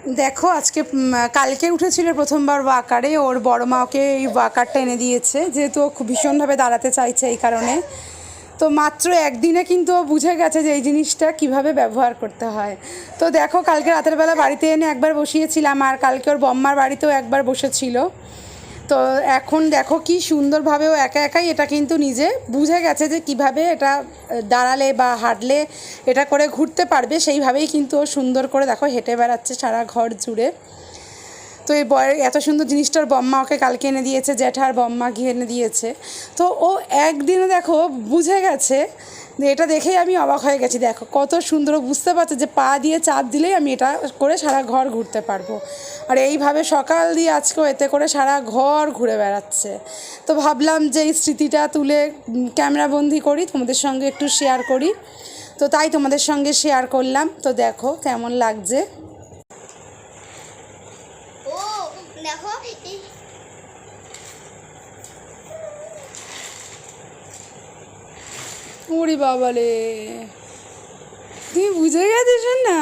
দেখো আজকে কালকে উঠেছিল প্রথমবার ওয়াকারে, ওর বড় মা ওকে এই ওয়াকারটা এনে দিয়েছে, যেহেতু ও খুব ভীষণভাবে দাঁড়াতে চাইছে এই কারণে। তো মাত্র একদিনে কিন্তু ও বুঝে গেছে যে এই জিনিসটা কিভাবে ব্যবহার করতে হয়। তো দেখো কালকে রাতের বেলা বাড়িতে এনে একবার বসিয়েছিলাম, আর কালকে ওর বম্মার বাড়িতেও একবার বসেছিল। তো এখন দেখো কি সুন্দরভাবে ও একা একাই এটা কিন্তু নিজে বুঝে গেছে যে কিভাবে এটা দাঁড়ালে বা হাঁটলে এটা করে ঘুরতে পারবে, সেইভাবেই কিন্তু ও সুন্দর করে দেখো হেঁটে বেড়াচ্ছে সারা ঘর জুড়ে। তো এই এত সুন্দর জিনিসটার বম্মা ওকে কালকে এনে দিয়েছে, জ্যাঠার বম্মা গিয়ে এনে দিয়েছে। তো ও একদিনে দেখো বুঝে গেছে, এটা দেখেই আমি অবাক হয়ে গেছি। দেখো কত সুন্দর বুঝতে পারছে যে পা দিয়ে চাপ দিলেই আমি এটা করে সারা ঘর ঘুরতে পারবো। আর এইভাবে সকাল দিয়ে আজকেও এতে করে সারা ঘর ঘুরে বেড়াচ্ছে। তো ভাবলাম যে এই স্মৃতিটা তুলে ক্যামেরাবন্দি করি, তোমাদের সঙ্গে একটু শেয়ার করি। তো তাই তোমাদের সঙ্গে শেয়ার করলাম। তো দেখো কেমন লাগছে। দেখো ওরে বাবালে, তুমি বুঝে গেছিস না?